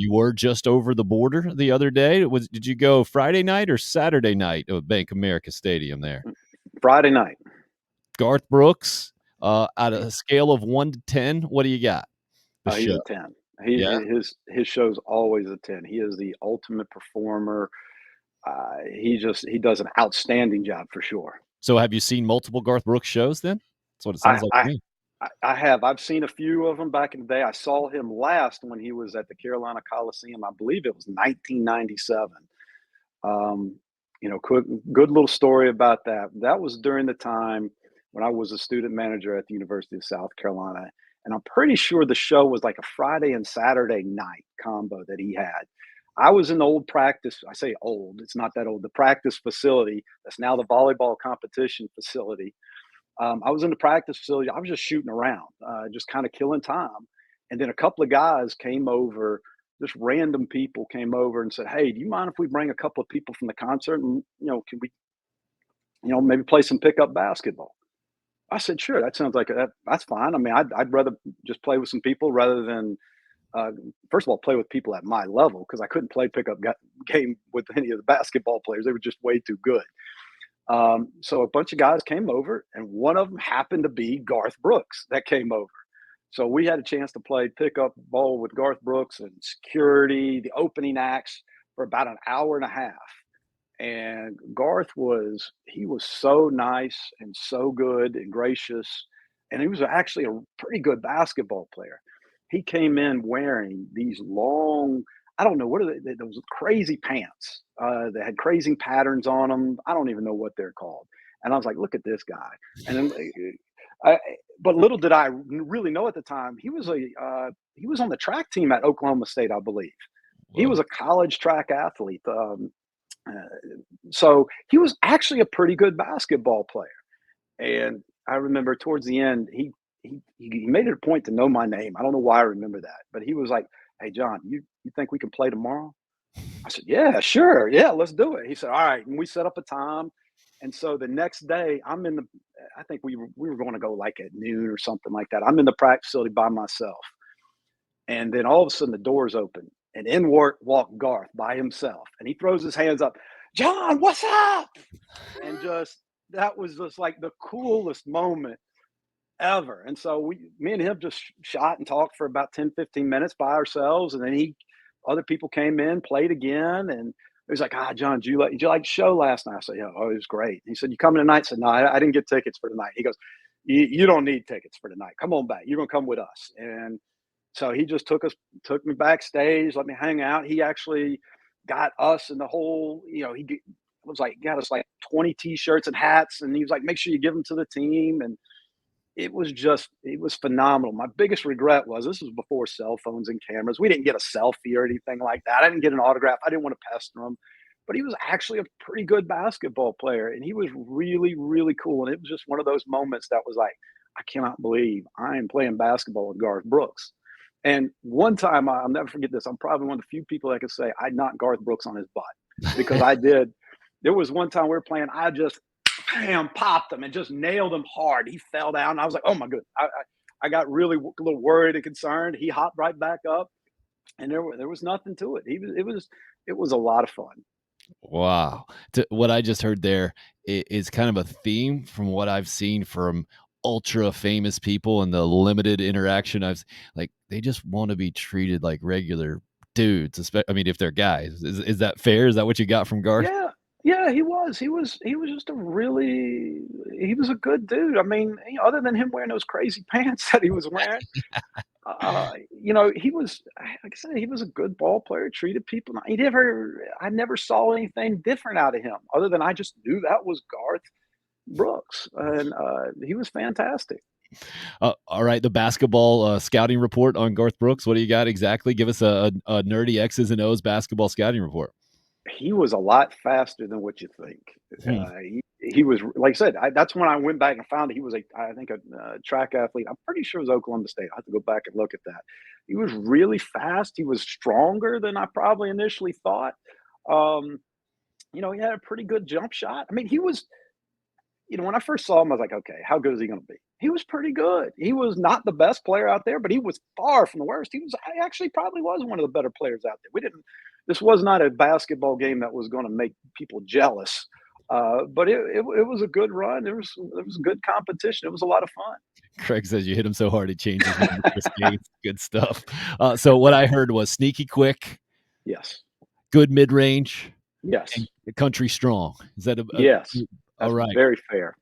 you were just over the border the other day. Did you go Friday night or Saturday night at Bank America Stadium there? Friday night. Garth Brooks, at a scale of 1 to 10, what do you got? The He's show. a 10. Yeah? His show's always a 10. He is the ultimate performer. He does an outstanding job for sure. So have you seen multiple Garth Brooks shows then? That's what it I sounds like to I me. I have. I've seen a few of them back in the day. I saw him last when he was at the Carolina Coliseum. I believe it was 1997. Um, good little story about that. That was during the time when I was a student manager at the University of South Carolina, and I'm pretty sure the show was like a Friday and Saturday night combo that he had. I was in the old practice. I say old, it's not that old. The practice facility that's now the volleyball competition facility. I was in the practice facility. I was just shooting around, just kind of killing time. And then a couple of guys came over, just random people came over and said, "Hey, do you mind if we bring a couple of people from the concert and, can we, maybe play some pickup basketball?" I said, "Sure, that sounds like that's fine. I mean, I'd rather just play with some people rather than, uh, first of all, play with people at my level because I couldn't play pickup game with any of the basketball players. They were just way too good." So a bunch of guys came over, and one of them happened to be Garth Brooks that came over. So we had a chance to play pickup ball with Garth Brooks and security, the opening acts for about an hour and a half. And he was so nice and so good and gracious. And he was actually a pretty good basketball player. He came in wearing these long, I don't know, what are those crazy pants that had crazy patterns on them. I don't even know what they're called. And I was like, look at this guy. And then, but little did I really know at the time, he was on the track team at Oklahoma State, I believe. He Whoa. was a college track athlete. Uh, so he was actually a pretty good basketball player. And I remember towards the end, he made it a point to know my name. I don't know why I remember that, but he was like, "Hey, John, you think we can play tomorrow?" I said, "Yeah, sure. Yeah, let's do it." He said, "All right." And we set up a time. And so the next day, I think we were going to go like at noon or something like that. I'm in the practice facility by myself. And then all of a sudden the doors open and in walked Garth by himself. And he throws his hands up, "John, what's up?" And just that was just like the coolest moment ever. And so me and him just shot and talked for about 10, 15 minutes by ourselves. And then other people came in, played again. And he was like, John, did you like the show last night?" I said, "Yeah, oh, it was great." He said, "You coming tonight?" I said, "No, I didn't get tickets for tonight." He goes, you don't need tickets for tonight. Come on back. You're going to come with us." And so he just took me backstage, let me hang out. He actually got us and the whole, got us like 20 t-shirts and hats. And he was like, "Make sure you give them to the team." And it was phenomenal. My biggest regret was this was before cell phones and cameras. We didn't get a selfie or anything like that. I didn't get an autograph. I didn't want to pester him, but he was actually a pretty good basketball player and he was really, really cool. And it was just one of those moments that was like, I cannot believe I am playing basketball with Garth Brooks. And one time, I'll never forget this. I'm probably one of the few people that can say I knocked Garth Brooks on his butt because I did. There was one time we were playing, I just bam, popped him and just nailed him hard. He fell down. I was like, "Oh my goodness!" I got really a little worried and concerned. He hopped right back up, and there was nothing to it. It was a lot of fun. Wow. What I just heard there is kind of a theme from what I've seen from ultra famous people and the limited interaction like they just want to be treated like regular dudes. I mean, if they're guys, is that fair? Is that what you got from Garth? Yeah, yeah, he was just he was a good dude. I mean, other than him wearing those crazy pants that he was wearing, he was like I said, he was a good ball player, treated people. I never saw anything different out of him other than I just knew that was Garth Brooks, and he was fantastic. All right, the basketball scouting report on Garth Brooks. What do you got exactly? Give us a nerdy X's and O's basketball scouting report. He was a lot faster than what you think. Hmm. He was like I said. That's when I went back and found he was I think a track athlete. I'm pretty sure it was Oklahoma State. I have to go back and look at that. He was really fast. He was stronger than I probably initially thought. Um, he had a pretty good jump shot. I mean, he was. When I first saw him, I was like, okay, how good is he going to be? He was pretty good. He was not the best player out there, but he was far from the worst. He was I actually probably was one of the better players out there. We didn't This was not a basketball game that was gonna make people jealous, but it was a good run. There was good competition. It was a lot of fun. Craig says you hit him so hard it changes him to Chris Gaines. Good stuff. So what I heard was sneaky quick, Yes. good mid range, and Yes. country strong. Is that a Yes. all That's right? very fair.